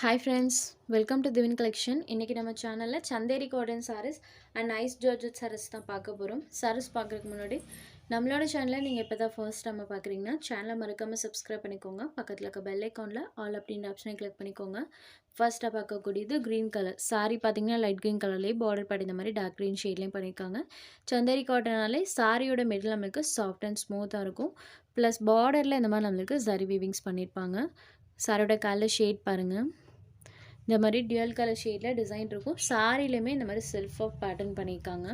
Hi friends, welcome to Divin Collection. இன்னைக்கு நம்ம சேனல்ல Chanderi cotton sarees and nice georgette sarees தான் பார்க்க போறோம். sarees பார்க்கறதுக்கு முன்னாடி நம்மளோட சேனலை நீங்க இப்பதான் ஃபர்ஸ்ட் டைம் பார்க்கறீங்கன்னா சேனலை மறக்காம subscribe பண்ணிக்கோங்க. பக்கத்துல இருக்க bell iconல all அப்படிங்கற ஆப்ஷனை கிளிக் பண்ணிக்கோங்க. ஃபர்ஸ்டா பார்க்கக்கூடியது green color. saree பாத்தீங்கன்னா light green கலர்லயே border part இந்த மாதிரி dark green shadeலயும் பண்ணிருக்காங்க. சந்தேரி காட்டனாலே சாரியோட மிடில் நமக்கு soft and smooth-ஆ இருக்கும். plus borderல இந்த மாதிரி நமக்கு zari weavings பண்ணிருப்பாங்க. சாரியோட கலர் ஷேட் பாருங்க. இந்த மாதிரி டியூயல் கலர் ஷேடில் டிசைன் இருக்கும். சாரிலையுமே இந்த மாதிரி செல்ஃப் ஆஃப் பேட்டர்ன் பண்ணியிருக்காங்க.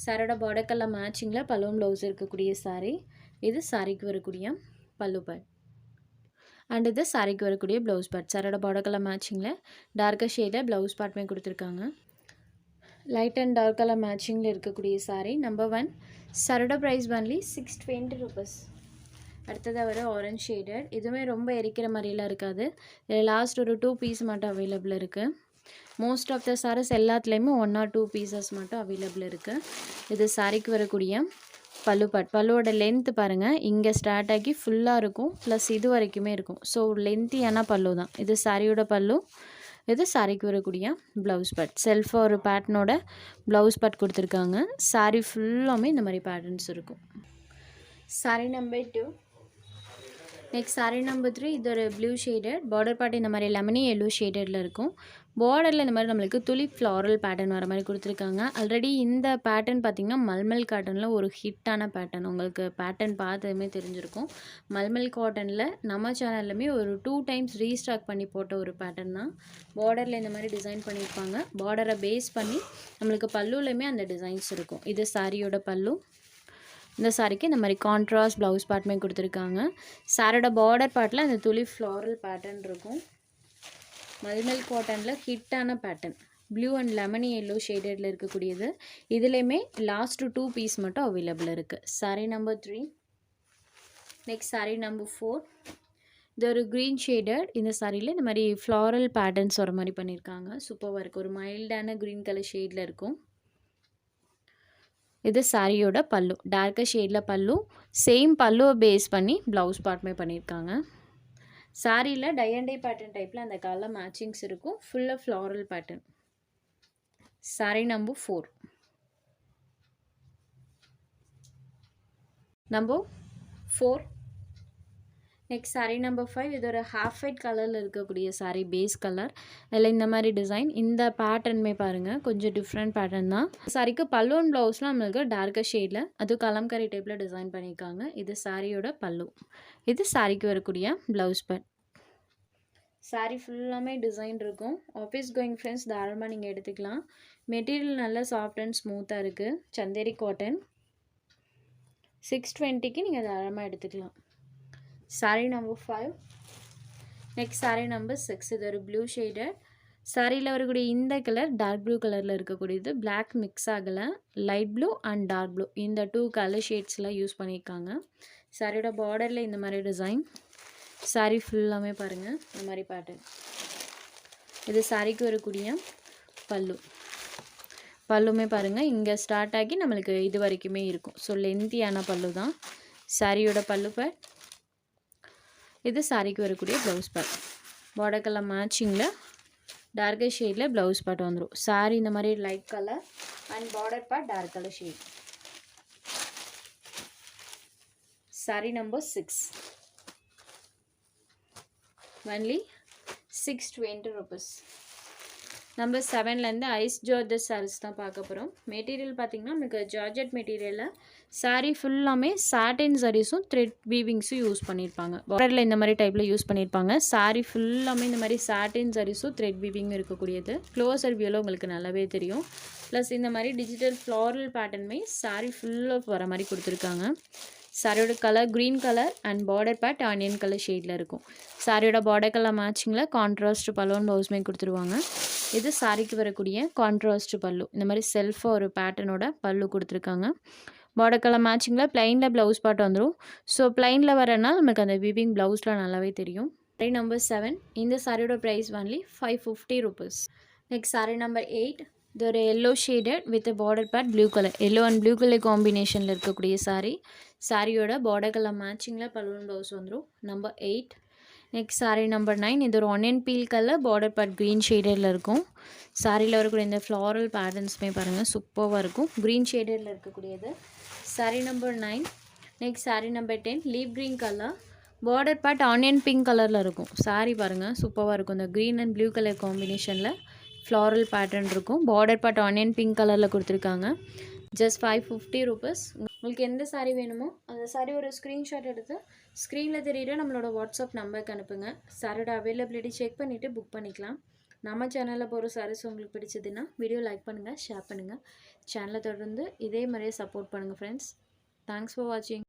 சாரோட பார்டர் கலர் மேட்சிங்கில் பலூன் ப்ளவுஸ் இருக்கக்கூடிய சாரீ. இது சாரிக்கு வரக்கூடிய பல்லு பார்ட் அண்ட் இது சாரிக்கு வரக்கூடிய ப்ளவுஸ் பார்ட். சாரோட பார்டர் கலர் மேட்சிங்கில் டார்க்கர் ஷேடில் ப்ளவுஸ் பார்ட்டுமே கொடுத்துருக்காங்க. லைட் அண்ட் டார்க் கலர் மேட்சிங்கில் இருக்கக்கூடிய சாரீ நம்பர் 1. சாரோட ப்ரைஸ் ஒன்லி 620 rupees. அடுத்ததாக வர ஆரஞ்ச் ஷேடட். இதுவுமே ரொம்ப எரிக்கிற மாதிரிலாம் இருக்காது. இதில் லாஸ்ட் ஒரு 2 பீஸ் மட்டும் அவைலபிள் இருக்குது. மோஸ்ட் ஆஃப் த சாரீஸ் எல்லாத்துலேயுமே 1 or 2 பீசஸ் மட்டும் அவைலபிள் இருக்குது. இது சாரிக்கு வரக்கூடிய பல்லு பார்ட். பல்லுவோட லென்த்து பாருங்கள், இங்கே ஸ்டார்ட் ஆகி ஃபுல்லாக இருக்கும், ப்ளஸ் இது வரைக்குமே இருக்கும். ஸோ லென்த்தியான பல்லு தான் இது. சாரியோட பல்லு. இது சாரிக்கு வரக்கூடிய ப்ளவுஸ் பார்ட். செல்ஃபாக ஒரு பேட்டர்னோட ப்ளவுஸ் பார்ட் கொடுத்துருக்காங்க. சாரி ஃபுல்லாமே இந்த மாதிரி பேட்டர்ன்ஸ் இருக்கும். Sari number 2. Next sari number 3. இது ஒரு ப்ளூ ஷேடட். பார்டர் பார்ட் இந்த மாதிரி லெமனி எல்லோ ஷேடடில் இருக்கும். பார்டரில் இந்த மாதிரி நம்மளுக்கு துலிப் ஃப்ளாரல் பேட்டர்ன் வர மாதிரி கொடுத்துருக்காங்க. ஆல்ரெடி இந்த பேட்டர்ன் பார்த்திங்கன்னா மல்மல் காட்டனில் ஒரு ஹிட்டான பேட்டர்ன். உங்களுக்கு பேட்டர்ன் பார்த்ததுமே தெரிஞ்சிருக்கும். மல்மல் காட்டனில் நம்ம சேனல்லுமே ஒரு 2 times ரீஸ்டாக் பண்ணி போட்ட ஒரு பேட்டர்ன் தான். பார்டரில் இந்த மாதிரி டிசைன் பண்ணியிருப்பாங்க. பார்டரை பேஸ் பண்ணி நம்மளுக்கு பல்லுலையுமே அந்த டிசைன்ஸ் இருக்கும். இது சாரியோட பல்லு. இந்த சாரிக்கு இந்த மாதிரி கான்ட்ராஸ்ட் ப்ளவுஸ் பார்ட்டுமே கொடுத்துருக்காங்க. சாரோட பார்டர் பார்ட்டில் அந்த துளி ஃப்ளாரல் பேட்டர்ன் இருக்கும். மல்மல் காட்டனில் ஹிட்டான pattern. Blue and lemony yellow ஷேடடில் இருக்கக்கூடியது. இதுலேயுமே லாஸ்ட்டு 2 பீஸ் மட்டும் அவைலபிள் இருக்குது. Sari number 3. Next sari number 4. இது ஒரு க்ரீன் ஷேடட். இந்த சாரியில் இந்த மாதிரி ஃப்ளாரல் பேட்டர்ன்ஸ் வர மாதிரி பண்ணியிருக்காங்க. சூப்பராக இருக்குது. ஒரு மைல்டான க்ரீன் கலர் ஷேடில் இருக்கும். இது சாரியோட பல்லு. டார்க்கர் ஷேடில் பல்லு. சேம் பல்லுவை பேஸ் பண்ணி ப்ளவுஸ் பார்ட்டுமே பண்ணியிருக்காங்க. சாரியில் டை அண்ட் டை பேட்டர்ன் டைப்பில் அந்த கலர் மேட்சிங்ஸ் இருக்கும். ஃபுல்லாக floral pattern. Sorry number 4. Number 4. Next sari number 5. இது ஒரு ஹாஃப் ஒயிட் கலரில் இருக்கக்கூடிய சாரீ. Base colour. அதில் இந்த மாதிரி டிசைன். இந்த பேட்டர்னுமே பாருங்கள் கொஞ்சம் டிஃப்ரெண்ட் பேட்டர்ன் தான். சாரிக்கு பல்லுவன் ப்ளவுஸ்லாம் நம்மளுக்கு டார்க்கர் ஷேடில் அது கலம்கரி டைப்பில் டிசைன் பண்ணியிருக்காங்க. இது சாரியோட பல்லு. இது சாரிக்கு வரக்கூடிய ப்ளவுஸ் பார்ட். சாரீ ஃபுல்லாமே டிசைன் இருக்கும். ஆஃபீஸ் கோயிங் ஃப்ரெண்ட்ஸ் தாராளமாக நீங்கள் எடுத்துக்கலாம். மெட்டீரியல் நல்லா சாஃப்ட் அண்ட் ஸ்மூத்தாக இருக்குது. சந்தேரி காட்டன். 620க்கு நீங்கள் தாராளமாக எடுத்துக்கலாம். Sari number 5. Next sari number 6. இது ஒரு ப்ளூ ஷேடட். சாரியில் வரக்கூடிய இந்த கலர் டார்க் ப்ளூ கலரில் இருக்கக்கூடியது. பிளாக் மிக்ஸ் ஆகலை. Light blue and dark blue இந்த 2 கலர் ஷேட்ஸ்லாம் யூஸ் பண்ணியிருக்காங்க. சாரியோட பார்டரில் இந்த மாதிரி டிசைன். சாரீ ஃபுல்லாமே பாருங்கள் இந்த மாதிரி பேட்டர்ன். இது சாரிக்கு வரக்கூடிய பல்லு. பல்லுமே பாருங்கள் இங்கே ஸ்டார்ட் ஆகி நம்மளுக்கு இது வரைக்குமே இருக்கும். ஸோ லென்த்தியான பல்லு தான் சாரியோட பல்லு பார்ட். இது சாரிக்கு வரக்கூடிய ப்ளவுஸ் பார்ட். பார்டர் கலர் மேட்சிங்கில் டார்க்கர் ஷேடில் ப்ளவுஸ் பார்ட் வந்துடும். சாரி இந்த மாதிரி light colour and border part dark colour shade. Sari number 6. Only 620 rupees. Number 7லேருந்து ஐஸ் ஜார்ஜெட் சாரீஸ் தான் பார்க்க போகிறோம். மெட்டீரியல் பார்த்திங்கன்னா நமக்கு ஜார்ஜெட் மெட்டீரியலில் சாரீ ஃபுல்லாமே சாட்டின் சாரீஸும் த்ரெட் வீவிங்ஸும் யூஸ் பண்ணியிருப்பாங்க. பார்டரில் இந்த மாதிரி டைப்பில் யூஸ் பண்ணியிருப்பாங்க. சாரீ ஃபுல்லாமே இந்த மாதிரி சாட்டின் சாரீஸும் த்ரெட் வீவிங்கும் இருக்கக்கூடியது. க்ளோஸர் வியூவில் உங்களுக்கு நல்லாவே தெரியும். ப்ளஸ் இந்த மாதிரி டிஜிட்டல் ஃப்ளாரல் பேட்டர்னுமே சாரீ ஃபுல்லாக வர மாதிரி கொடுத்துருக்காங்க. சாரியோட colour green colour and border part onion colour ஷேடில் இருக்கும். சாரியோட பார்டர் கலர் மேட்சிங்கில் கான்ட்ராஸ்ட் பல்லுவன் ப்ளவுஸ்மே கொடுத்துருவாங்க. இது சாரிக்கு வரக்கூடிய கான்ட்ராஸ்ட் பல்லு. இந்த மாதிரி செல்ஃபாக ஒரு பேட்டர்னோட பல்லு கொடுத்துருக்காங்க. பார்டர் கலர் மேட்சிங்கில் ப்ளைனில் ப்ளவுஸ் பார்ட் வந்துடும். ஸோ ப்ளைனில் வரனால நமக்கு அந்த வீவிங் ப்ளவுஸில் நல்லாவே தெரியும். சாரி நம்பர் 7. இந்த சாரியோட price only 550 rupees. Next sari number 8. இது ஒரு yellow shaded with border part blue colour. Yellow and blue colour காம்பினேஷனில் இருக்கக்கூடிய சாரீ. சாரியோட பார்டர் கலர் மேட்சிங்கில் பல்லுவன் ப்ளவுஸ் வந்துடும். நம்பர் 8. Next sari number 9. இது ஒரு onion peel colour border part green ஷேடடில் இருக்கும். சாரியில் வரக்கூடிய இந்த ஃப்ளாரல் பேட்டர்ன்ஸுமே பாருங்கள் சூப்பராக இருக்கும். க்ரீன் ஷேடடில் இருக்கக்கூடியது sari number 9. Next sari number 10. Leave green colour border part onion pink கலரில் இருக்கும். சாரீ பாருங்கள் சூப்பராக இருக்கும். இந்த க்ரீன் அண்ட் ப்ளூ கலர் காம்பினேஷனில் ஃப்ளாரல் பேட்டர்ன் இருக்கும். பார்டர் பார்ட் ஆனியன் பிங்க் கலரில் கொடுத்துருக்காங்க. Just 550 rupees. உங்களுக்கு எந்த சாரீ வேணுமோ அந்த சாரீ ஒரு ஸ்க்ரீன்ஷாட் எடுத்து ஸ்க்ரீனில் தெரியுற நம்மளோட வாட்ஸ்அப் நம்பருக்கு அனுப்புங்க. சாரியோட அவைலபிலிட்டி செக் பண்ணிவிட்டு புக் பண்ணிக்கலாம். நம்ம சேனலில் போகிற சாரீஸ் உங்களுக்கு பிடிச்சதுன்னா வீடியோ லைக் பண்ணுங்கள், ஷேர் பண்ணுங்கள். சேனலை தொடர்ந்து இதே மாதிரியே சப்போர்ட் பண்ணுங்கள் ஃப்ரெண்ட்ஸ். தேங்க்ஸ் ஃபார் வாட்சிங்.